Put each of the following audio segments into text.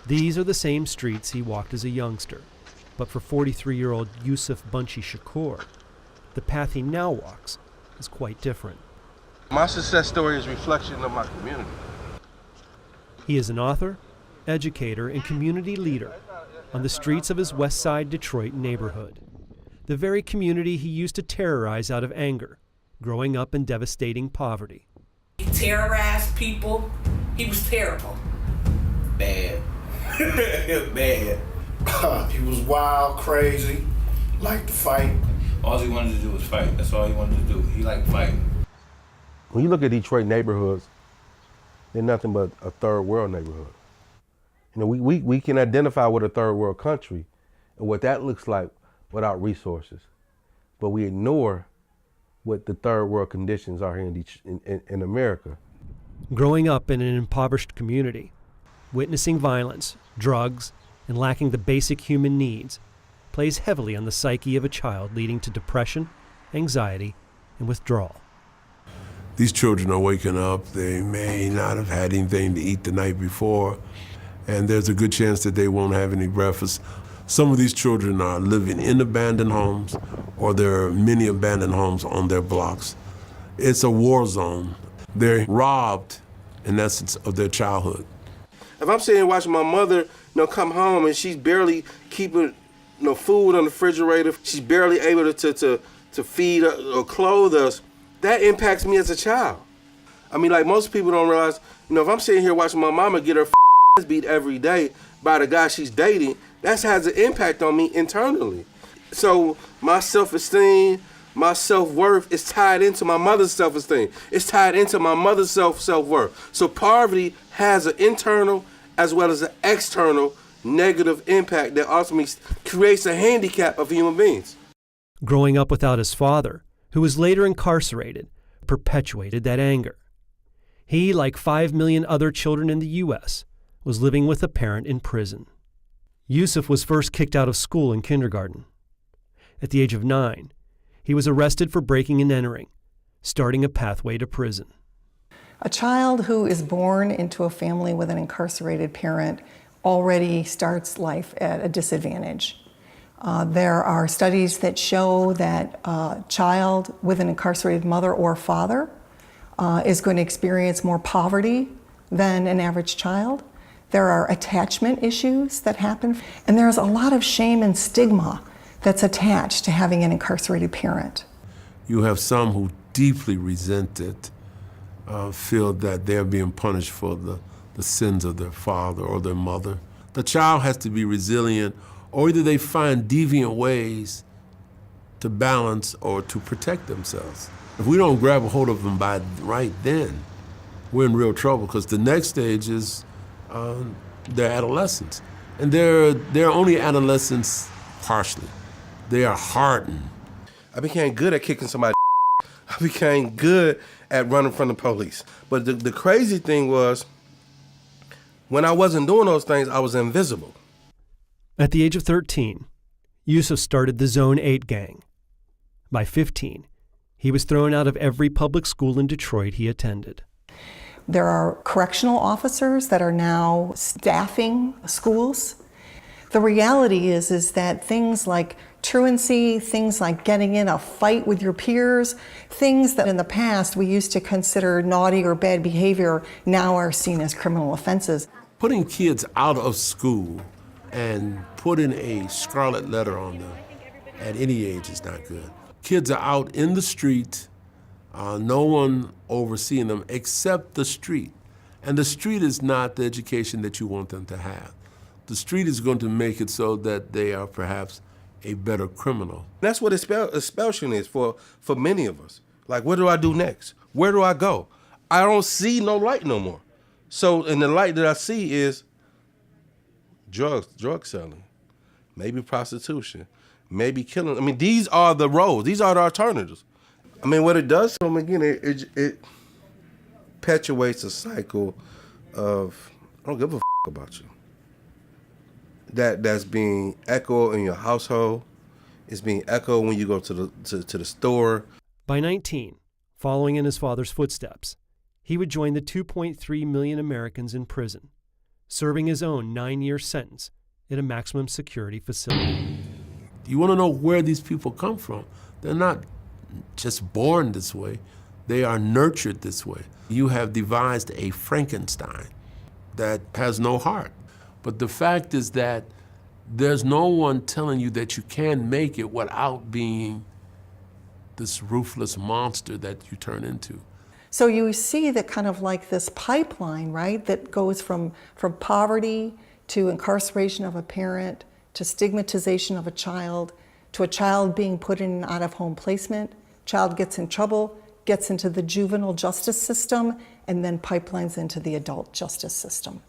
These are the same streets he walked as a youngster, but for 43-year-old Yusuf Bunchy Shakur, the path he now walks is quite different. My success story is a reflection of my community. He is an author, educator, and community leader on the streets of his West Side Detroit neighborhood, the very community he used to terrorize out of anger, growing up in devastating poverty. He terrorized people. He was terrible. Bad. Bad. He was wild, crazy, liked to fight. All he wanted to do was fight. That's all he wanted to do. He liked fighting. When you look at Detroit neighborhoods, they're nothing but a third world neighborhood. You know, we can identify with a third world country and what that looks like without resources. But we ignore what the third world conditions are here in America. Growing up in an impoverished community, witnessing violence, drugs, and lacking the basic human needs plays heavily on the psyche of a child, leading to depression, anxiety, and withdrawal. These children are waking up. They may not have had anything to eat the night before, and there's a good chance that they won't have any breakfast. Some of these children are living in abandoned homes, or there are many abandoned homes on their blocks. It's a war zone. They're robbed, in essence, of their childhood. If I'm sitting here watching my mother, come home and she's barely keeping food on the refrigerator, she's barely able to feed or clothe us, that impacts me as a child. I mean, like most people don't realize, if I'm sitting here watching my mama get her ass beat every day by the guy she's dating, that has an impact on me internally. So my self-esteem, my self-worth is tied into my mother's self-esteem. It's tied into my mother's self-worth. So poverty has an internal as well as an external negative impact that ultimately creates a handicap of human beings. Growing up without his father, who was later incarcerated, perpetuated that anger. He, like 5 million other children in the U.S., was living with a parent in prison. Yusuf was first kicked out of school in kindergarten. At the age of 9, he was arrested for breaking and entering, starting a pathway to prison. A child who is born into a family with an incarcerated parent already starts life at a disadvantage. There are studies that show that a child with an incarcerated mother or father is going to experience more poverty than an average child. There are attachment issues that happen, and there's a lot of shame and stigma that's attached to having an incarcerated parent. You have some who deeply resent it, feel that they're being punished for the sins of their father or their mother. The child has to be resilient, or either they find deviant ways to balance or to protect themselves. If we don't grab a hold of them by right then, we're in real trouble, because the next stage is their adolescence. And they're only adolescents partially. They are hardened. I became good at kicking somebody. I became good at running from the police. But the crazy thing was, when I wasn't doing those things, I was invisible. At the age of 13, Yusuf started the Zone 8 gang. By 15, he was thrown out of every public school in Detroit he attended. There are correctional officers that are now staffing schools. The reality is that things like truancy, things like getting in a fight with your peers, things that in the past we used to consider naughty or bad behavior now are seen as criminal offenses. Putting kids out of school and putting a scarlet letter on them at any age is not good. Kids are out in the street, no one overseeing them except the street. And the street is not the education that you want them to have. The street is going to make it so that they are perhaps a better criminal. That's what expulsion is for many of us. Like, what do I do next? Where do I go? I don't see no light no more. So, and the light that I see is drug selling, maybe prostitution, maybe killing. I mean, these are the roads. These are the alternatives. I mean, what it does to them, again, it perpetuates a cycle of, I don't give a about you. That's being echoed in your household. It's being echoed when you go to the store. By 19, following in his father's footsteps, he would join the 2.3 million Americans in prison, serving his own 9-year sentence at a maximum security facility. You want to know where these people come from. They're not just born this way. They are nurtured this way. You have devised a Frankenstein that has no heart. But the fact is that there's no one telling you that you can make it without being this ruthless monster that you turn into. So you see that kind of like this pipeline, right, that goes from poverty to incarceration of a parent, to stigmatization of a child being put in an out-of-home placement, child gets in trouble, gets into the juvenile justice system, and then pipelines into the adult justice system.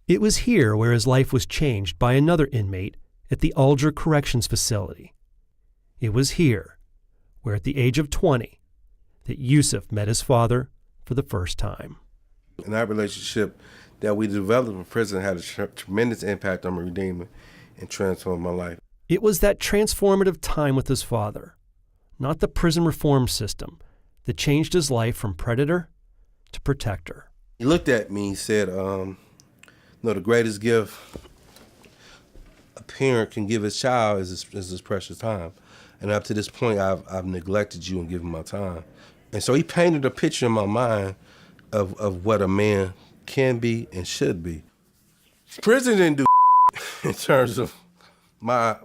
It was here where his life was changed by another inmate at the Alger Corrections Facility. It was here where at the age of 20, that Yusuf met his father for the first time. And our relationship that we developed in prison had a tremendous impact on my redeeming and transforming my life. It was that transformative time with his father, not the prison reform system, that changed his life from predator to protector. He looked at me and said, the greatest gift a parent can give his child is his precious time. And up to this point, I've neglected you and given my time. And so he painted a picture in my mind of what a man can be and should be. Prison didn't do in terms of my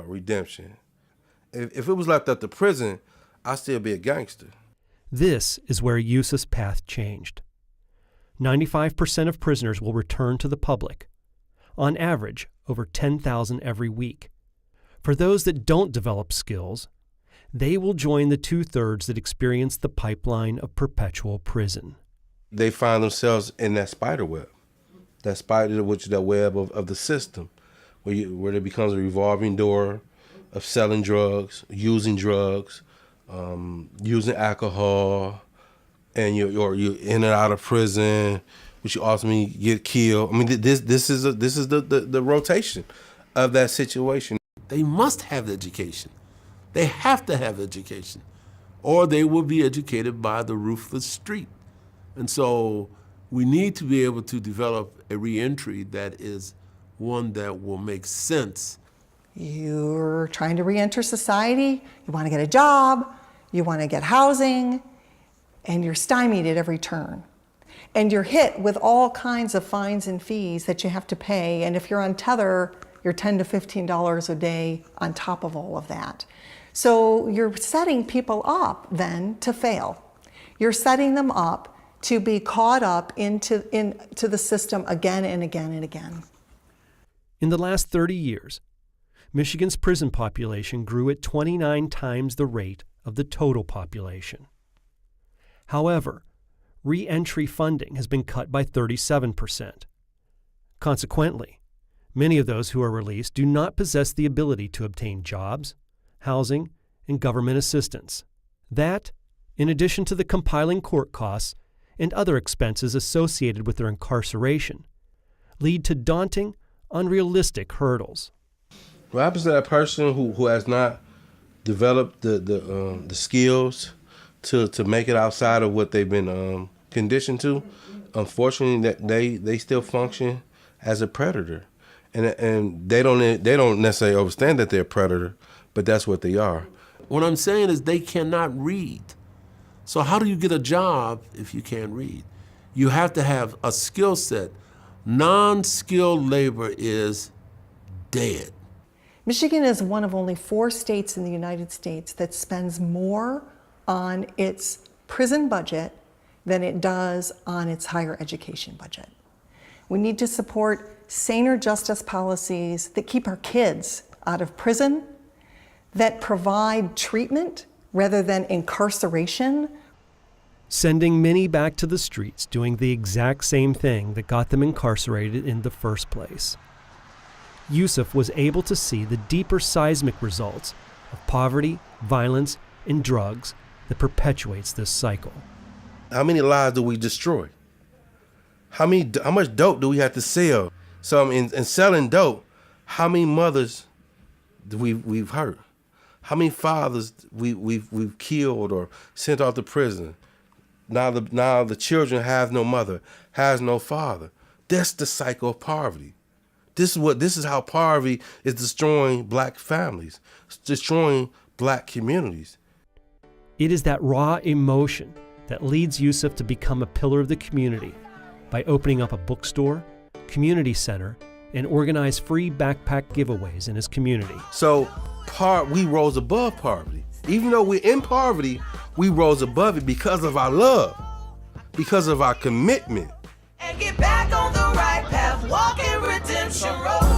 redemption. If it was left up to prison, I'd still be a gangster. This is where Yusuf's path changed. 95% of prisoners will return to the public, on average over 10,000 every week. For those that don't develop skills, they will join the 2/3 that experience the pipeline of perpetual prison. They find themselves in that spider web, which is that web of the system, where it becomes a revolving door of selling drugs, using alcohol, and you're in and out of prison, which you ultimately get killed. I mean, this is the rotation of that situation. They must have education. They have to have education, or they will be educated by the ruthless street. And so we need to be able to develop a reentry that is one that will make sense. You're trying to reenter society, you want to get a job, you want to get housing, and you're stymied at every turn. And you're hit with all kinds of fines and fees that you have to pay, and if you're on tether, you're $10 to $15 a day on top of all of that. So you're setting people up then to fail. You're setting them up to be caught up into the system again and again and again. In the last 30 years, Michigan's prison population grew at 29 times the rate of the total population. However, re-entry funding has been cut by 37%. Consequently, many of those who are released do not possess the ability to obtain jobs, housing, and government assistance. That, in addition to the compiling court costs and other expenses associated with their incarceration, lead to daunting, unrealistic hurdles. What happens to that person who has not developed the skills to make it outside of what they've been conditioned to? Unfortunately, that they still function as a predator, and they don't necessarily understand that they're a predator, but that's what they are. What I'm saying is they cannot read. So how do you get a job if you can't read? You have to have a skill set. Non-skilled labor is dead. Michigan is one of only 4 states in the United States that spends more on its prison budget than it does on its higher education budget. We need to support saner justice policies that keep our kids out of prison, that provide treatment rather than incarceration. Sending many back to the streets doing the exact same thing that got them incarcerated in the first place. Yusuf was able to see the deeper seismic results of poverty, violence, and drugs that perpetuates this cycle. How many lives do we destroy? How much dope do we have to sell? So in selling dope, how many mothers do we've hurt? How many fathers we've killed or sent off to prison? Now the children have no mother, has no father. That's the cycle of poverty. This is how poverty is destroying black families, destroying black communities. It is that raw emotion that leads Yusuf to become a pillar of the community by opening up a bookstore, community center, and organize free backpack giveaways in his community. So we rose above poverty. Even though we're in poverty, we rose above it because of our love, because of our commitment. And get back on the right path, walking redemption road.